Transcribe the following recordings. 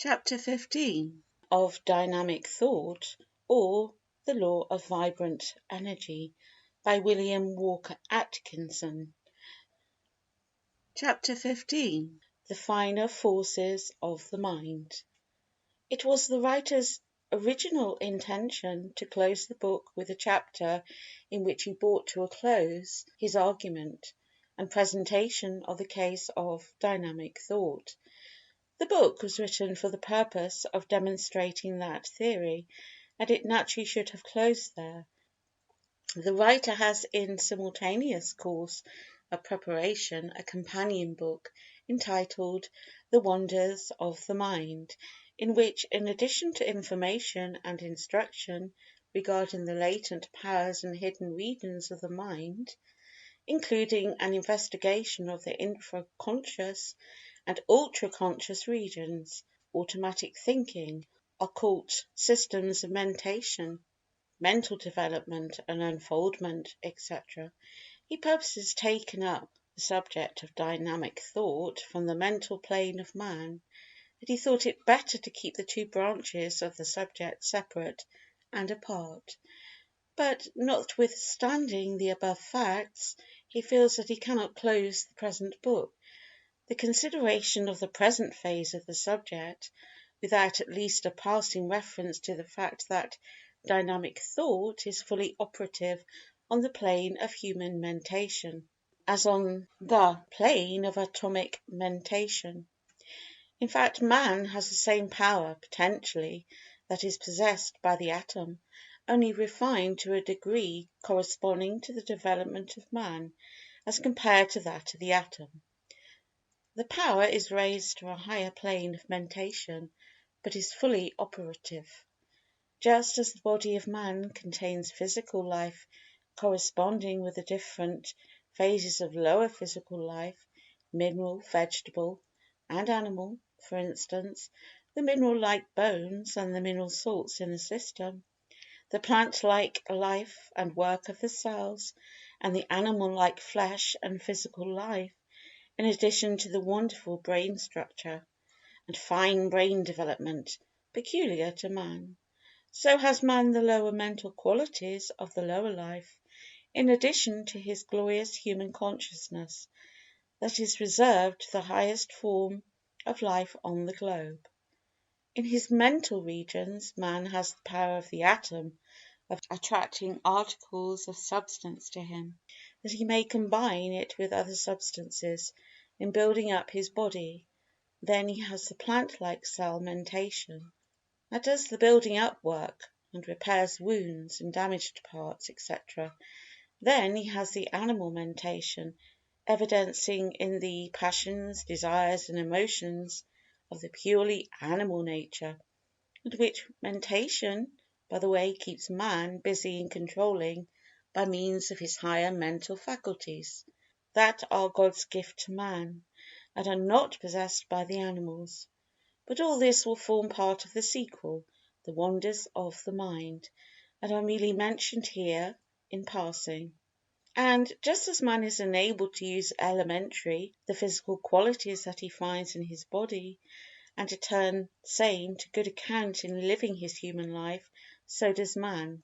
Chapter 15 of Dynamic Thought, or The Law of Vibrant Energy, by William Walker Atkinson. Chapter 15 The Finer Forces of the Mind. It was the writer's original intention to close the book with a chapter in which he brought to a close his argument and presentation of the case of dynamic thought. The book was written for the purpose of demonstrating that theory, and it naturally should have closed there. The writer has in simultaneous course of preparation a companion book entitled The Wonders of the Mind, in which, in addition to information and instruction regarding the latent powers and hidden regions of the mind, including an investigation of the infraconscious and ultra-conscious regions, automatic thinking, occult systems of mentation, mental development and unfoldment, etc., he purposes taking up the subject of dynamic thought from the mental plane of man, and he thought it better to keep the two branches of the subject separate and apart. But notwithstanding the above facts, he feels that he cannot close the present book. The consideration of the present phase of the subject, without at least a passing reference to the fact that dynamic thought is fully operative on the plane of human mentation, as on the plane of atomic mentation. In fact, man has the same power, potentially, that is possessed by the atom, only refined to a degree corresponding to the development of man as compared to that of the atom. The power is raised to a higher plane of mentation, but is fully operative. Just as the body of man contains physical life corresponding with the different phases of lower physical life, mineral, vegetable, and animal, for instance, the mineral-like bones and the mineral salts in the system, the plant-like life and work of the cells, and the animal-like flesh and physical life, in addition to the wonderful brain structure and fine brain development peculiar to man. So has man the lower mental qualities of the lower life, in addition to his glorious human consciousness that is reserved to the highest form of life on the globe. In his mental regions, man has the power of the atom of attracting articles of substance to him, that he may combine it with other substances in building up his body. Then he has the plant-like cell mentation, that does the building up work and repairs wounds and damaged parts, etc. Then he has the animal mentation, evidencing in the passions, desires, and emotions of the purely animal nature, and which mentation, by the way, keeps man busy in controlling by means of his higher mental faculties, that are God's gift to man, and are not possessed by the animals. But all this will form part of the sequel, The Wonders of the Mind, and are merely mentioned here in passing. And just as man is enabled to use elementary, the physical qualities that he finds in his body, and to turn same to good account in living his human life, so does man,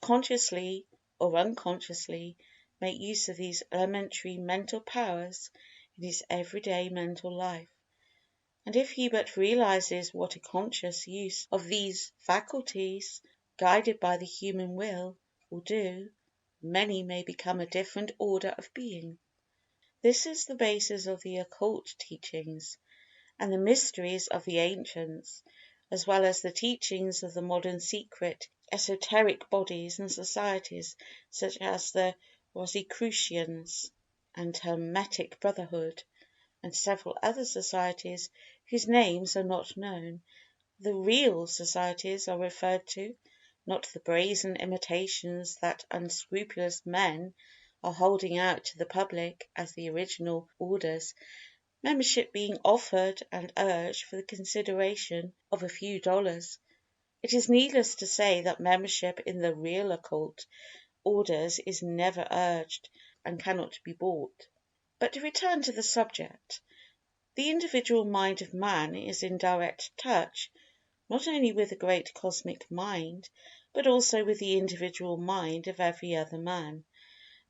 consciously or unconsciously, make use of these elementary mental powers in his everyday mental life. And if he but realizes what a conscious use of these faculties, guided by the human will do, many may become a different order of being. This is the basis of the occult teachings, and the mysteries of the ancients, as well as the teachings of the modern secret esoteric bodies and societies such as the Rosicrucians and Hermetic Brotherhood, and several other societies whose names are not known. The real societies are referred to, not the brazen imitations that unscrupulous men are holding out to the public as the original orders, membership being offered and urged for the consideration of a few dollars. It is needless to say that membership in the real occult orders is never urged and cannot be bought. But to return to the subject. The individual mind of man is in direct touch not only with the great cosmic mind, but also with the individual mind of every other man.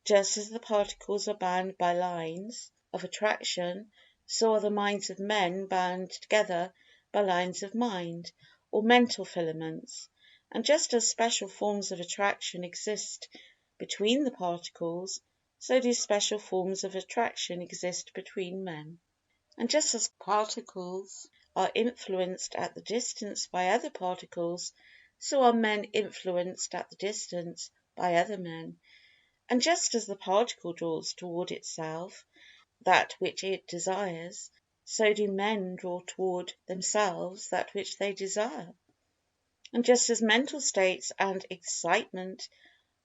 Just as the particles are bound by lines of attraction, so are the minds of men bound together by lines of mind, or mental filaments; and just as special forms of attraction exist between the particles, so do special forms of attraction exist between men. And just as particles are influenced at the distance by other particles, so are men influenced at the distance by other men. And just as the particle draws toward itself that which it desires, so do men draw toward themselves that which they desire. And just as mental states and excitement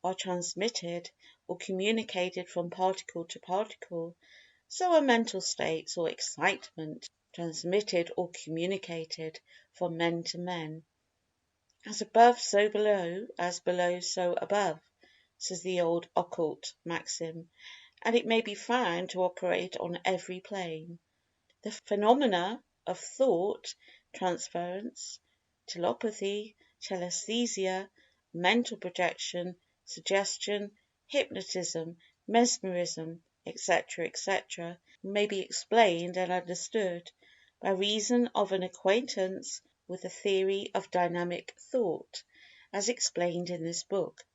are transmitted or communicated from particle to particle, so are mental states or excitement transmitted or communicated from men to men. As above so below, as below so above, says the old occult maxim, and it may be found to operate on every plane. The phenomena of thought, transference, telepathy, telesthesia, mental projection, suggestion, hypnotism, mesmerism, etc., etc., may be explained and understood by reason of an acquaintance with the theory of dynamic thought, as explained in this book.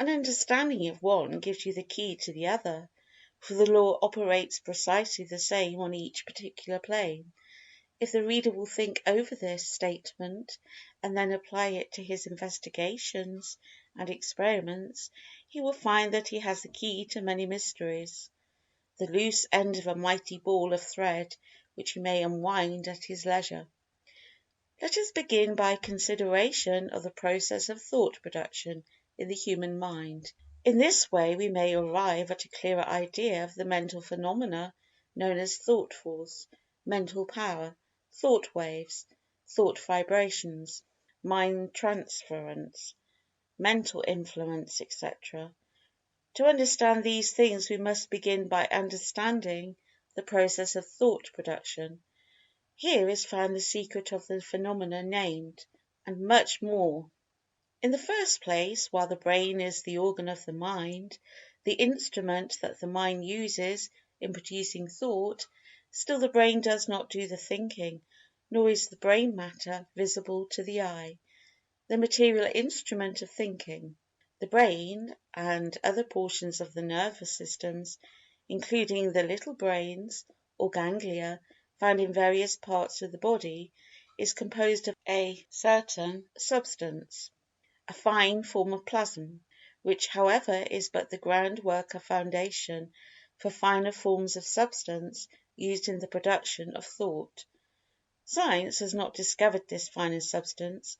An understanding of one gives you the key to the other, for the law operates precisely the same on each particular plane. If the reader will think over this statement and then apply it to his investigations and experiments, he will find that he has the key to many mysteries, the loose end of a mighty ball of thread which he may unwind at his leisure. Let us begin by a consideration of the process of thought production in the human mind. In this way we may arrive at a clearer idea of the mental phenomena known as thought force, mental power, thought waves, thought vibrations, mind transference, mental influence, etc. To understand these things we must begin by understanding the process of thought production. Here is found the secret of the phenomena named, and much more. In the first place, while the brain is the organ of the mind, the instrument that the mind uses in producing thought, still the brain does not do the thinking, nor is the brain matter visible to the eye, the material instrument of thinking. The brain, and other portions of the nervous systems, including the little brains, or ganglia, found in various parts of the body, is composed of a certain substance, a fine form of plasm, which, however, is but the groundwork or foundation for finer forms of substance used in the production of thought. Science has not discovered this finer substance,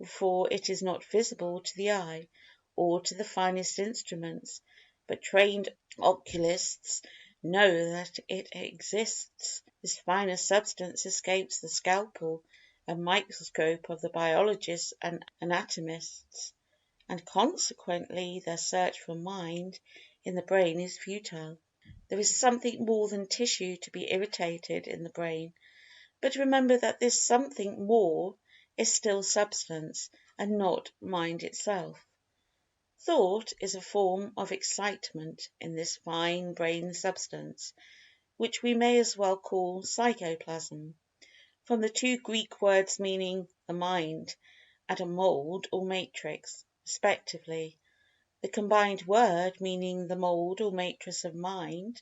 for it is not visible to the eye or to the finest instruments, but trained oculists know that it exists. This finer substance escapes the scalpel and microscope of the biologists and anatomists, and consequently their search for mind in the brain is futile. There is something more than tissue to be irritated in the brain, but remember that this something more is still substance, and not mind itself. Thought is a form of excitement in this fine brain substance, which we may as well call psychoplasm, from the two Greek words meaning the mind and a mould or matrix, respectively, the combined word meaning the mould or matrix of mind,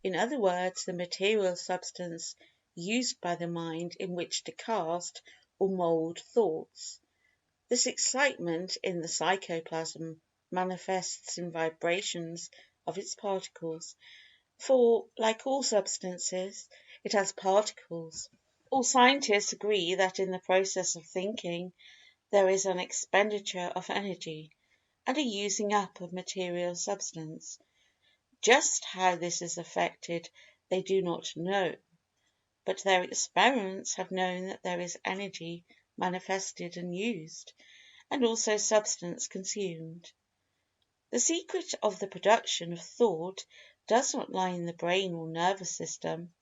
in other words, the material substance used by the mind in which to cast or mould thoughts. This excitement in the psychoplasm manifests in vibrations of its particles, for, like all substances, it has particles. All scientists agree that in the process of thinking there is an expenditure of energy, and a using up of material substance. Just how this is effected they do not know, but their experiments have known that there is energy manifested and used, and also substance consumed. The secret of the production of thought does not lie in the brain or nervous system,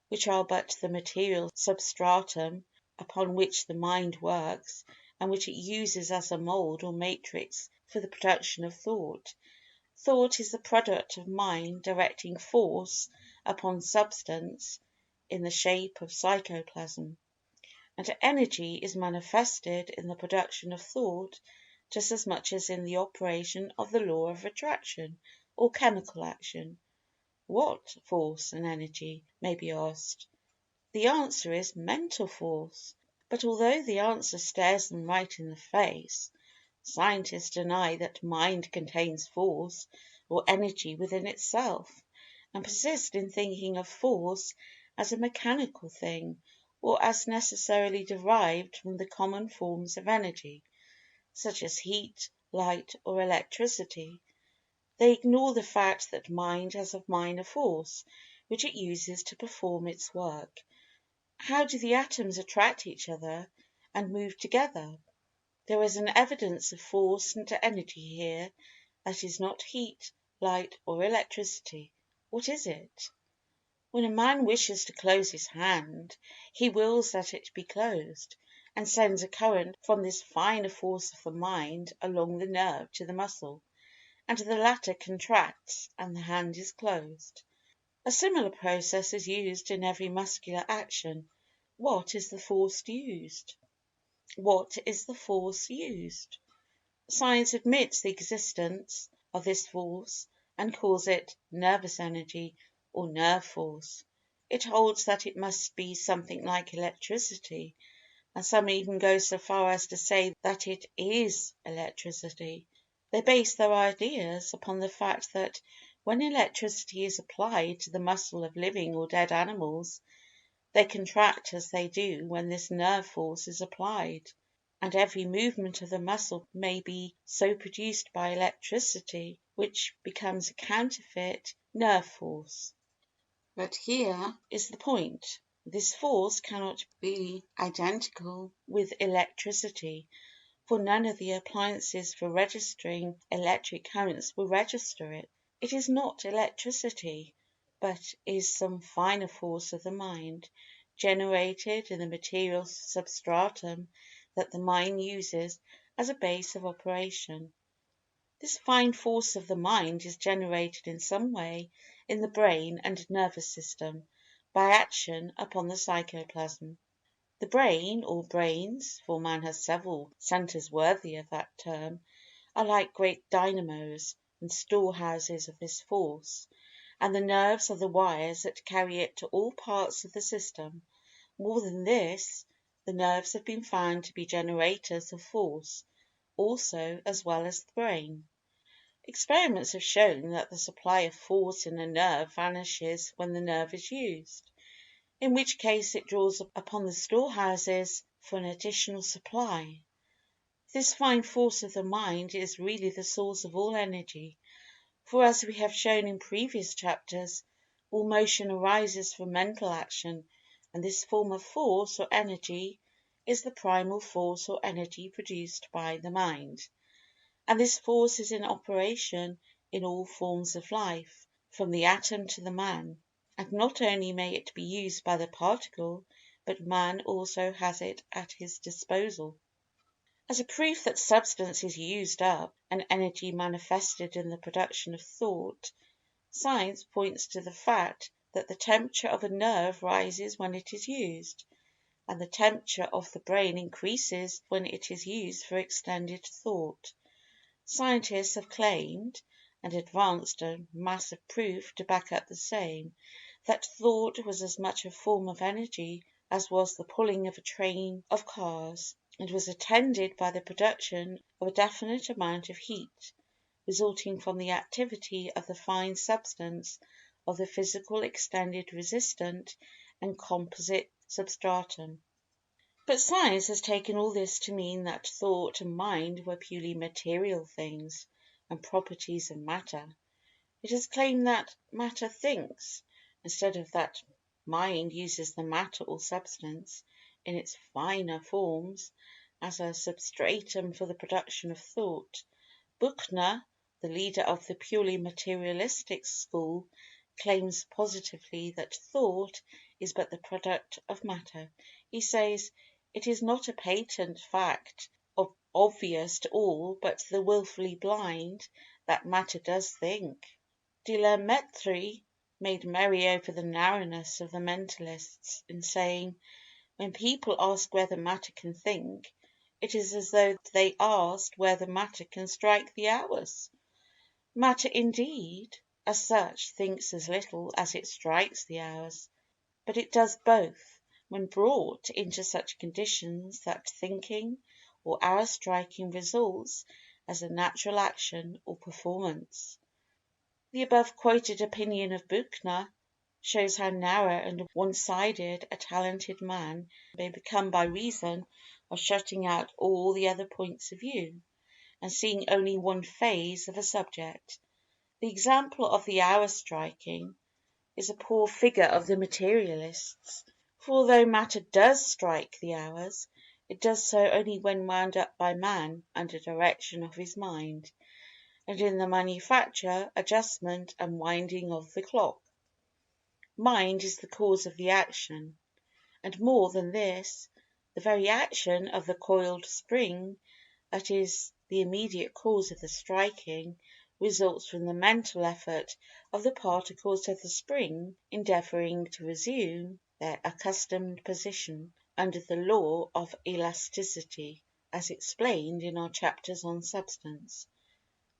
which are but the material substratum upon which the mind works, and which it uses as a mould or matrix for the production of thought. Thought is the product of mind directing force upon substance in the shape of psychoplasm, and energy is manifested in the production of thought just as much as in the operation of the law of attraction or chemical action. What force and energy, may be asked? The answer is mental force. But although the answer stares them right in the face, scientists deny that mind contains force or energy within itself, and persist in thinking of force as a mechanical thing, or as necessarily derived from the common forms of energy, such as heat, light, or electricity. They ignore the fact that mind has a minor force, which it uses to perform its work. How do the atoms attract each other and move together? There is an evidence of force and energy here that is not heat, light, or electricity. What is it? When a man wishes to close his hand, he wills that it be closed, and sends a current from this finer force of the mind along the nerve to the muscle, and the latter contracts and the hand is closed. A similar process is used in every muscular action. What is the force used? What is the force used? Science admits the existence of this force and calls it nervous energy or nerve force. It holds that it must be something like electricity, and some even go so far as to say that it is electricity. They base their ideas upon the fact that when electricity is applied to the muscle of living or dead animals, they contract as they do when this nerve force is applied, and every movement of the muscle may be so produced by electricity, which becomes a counterfeit nerve force. But here is the point. This force cannot be identical with electricity, for none of the appliances for registering electric currents will register it. It is not electricity, but is some finer force of the mind, generated in the material substratum that the mind uses as a base of operation. This fine force of the mind is generated in some way in the brain and nervous system by action upon the psychoplasm. The brain, or brains, for man has several centres worthy of that term, are like great dynamos and storehouses of this force, and the nerves are the wires that carry it to all parts of the system. More than this, the nerves have been found to be generators of force also as well as the brain. Experiments have shown that the supply of force in a nerve vanishes when the nerve is used, in which case it draws upon the storehouses for an additional supply. This fine force of the mind is really the source of all energy, for as we have shown in previous chapters, all motion arises from mental action, and this form of force or energy is the primal force or energy produced by the mind. And this force is in operation in all forms of life, from the atom to the man. And not only may it be used by the particle, but man also has it at his disposal. As a proof that substance is used up and energy manifested in the production of thought, science points to the fact that the temperature of a nerve rises when it is used, and the temperature of the brain increases when it is used for extended thought. Scientists have claimed, and advanced a mass of proof to back up the same, that thought was as much a form of energy as was the pulling of a train of cars, and was attended by the production of a definite amount of heat, resulting from the activity of the fine substance of the physical extended resistant and composite substratum. But science has taken all this to mean that thought and mind were purely material things and properties of matter. It has claimed that matter thinks, instead of that mind uses the matter or substance in its finer forms as a substratum for the production of thought. Buchner, the leader of the purely materialistic school, claims positively that thought is but the product of matter. He says, "It is not a patent fact, obvious to all but the wilfully blind, that matter does think." De la Mettrie made merry over the narrowness of the mentalists in saying, "When people ask whether matter can think, it is as though they asked whether matter can strike the hours." Matter, indeed, as such, thinks as little as it strikes the hours, but it does both when brought into such conditions that thinking or hour striking results as a natural action or performance. The above quoted opinion of Buchner shows how narrow and one-sided a talented man may become by reason of shutting out all the other points of view, and seeing only one phase of a subject. The example of the hour striking is a poor figure of the materialists, for although matter does strike the hours, it does so only when wound up by man under direction of his mind, and in the manufacture, adjustment, and winding of the clock. Mind is the cause of the action, and more than this, the very action of the coiled spring that is the immediate cause of the striking results from the mental effort of the particles of the spring endeavouring to resume their accustomed position under the law of elasticity, as explained in our chapters on substance.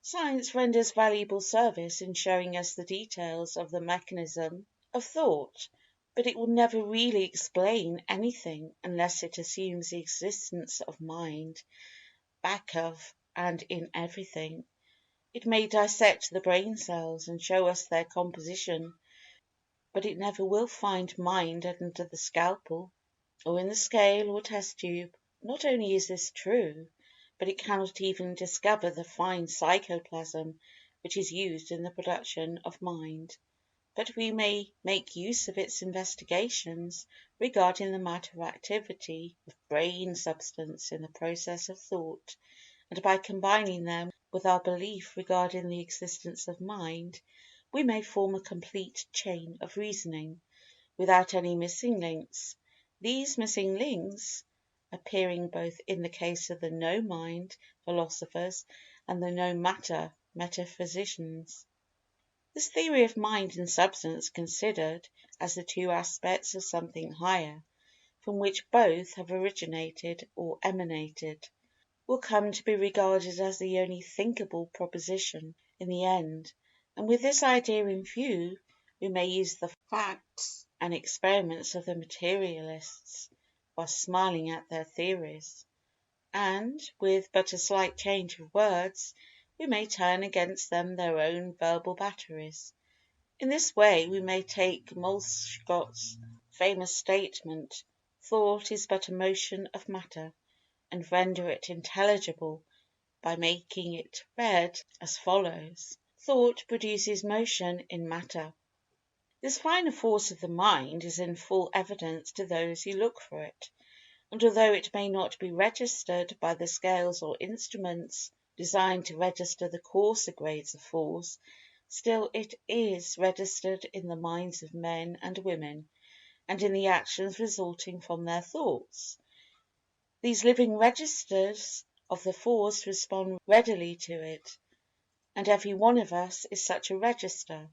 Science renders valuable service in showing us the details of the mechanism of thought, but it will never really explain anything unless it assumes the existence of mind back of and in everything. It may dissect the brain cells and show us their composition, but it never will find mind under the scalpel, or in the scale or test tube. Not only is this true, but it cannot even discover the fine psychoplasm which is used in the production of mind. But we may make use of its investigations regarding the matter activity of brain substance in the process of thought, and by combining them with our belief regarding the existence of mind, we may form a complete chain of reasoning, without any missing links, these missing links appearing both in the case of the no-mind philosophers and the no-matter metaphysicians. This theory of mind and substance considered as the two aspects of something higher, from which both have originated or emanated, will come to be regarded as the only thinkable proposition in the end, and with this idea in view we may use the facts and experiments of the materialists while smiling at their theories, and, with but a slight change of words, we may turn against them their own verbal batteries. In this way we may take Molescott's famous statement, "Thought is but a motion of matter," and render it intelligible by making it read as follows: "Thought produces motion in matter." This finer force of the mind is in full evidence to those who look for it, and although it may not be registered by the scales or instruments designed to register the coarser grades of force, still it is registered in the minds of men and women, and in the actions resulting from their thoughts. These living registers of the force respond readily to it, and every one of us is such a register.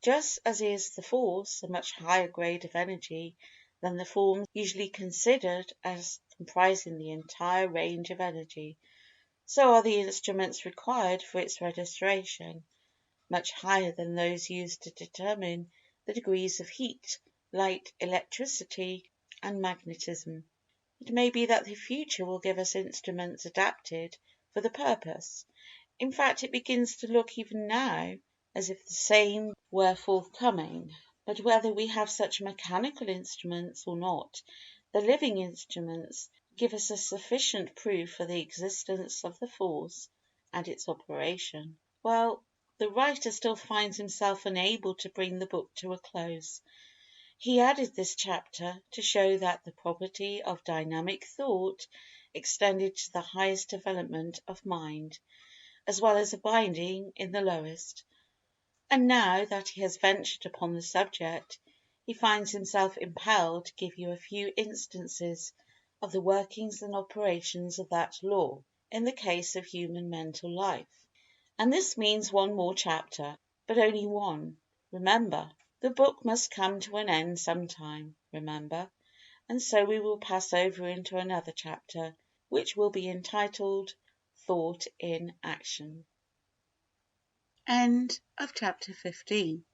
Just as is the force a much higher grade of energy than the forms usually considered as comprising the entire range of energy, so are the instruments required for its registration much higher than those used to determine the degrees of heat, light, electricity, and magnetism. It may be that the future will give us instruments adapted for the purpose. In fact, it begins to look even now as if the same were forthcoming. But whether we have such mechanical instruments or not, the living instruments give us a sufficient proof of the existence of the force and its operation. Well, the writer still finds himself unable to bring the book to a close. He added this chapter to show that the property of dynamic thought extended to the highest development of mind, as well as abiding in the lowest. And now that he has ventured upon the subject, he finds himself impelled to give you a few instances of the workings and operations of that law in the case of human mental life. And this means one more chapter, but only one, remember. The book must come to an end sometime, remember, and so we will pass over into another chapter, which will be entitled Thought in Action. End of chapter 15.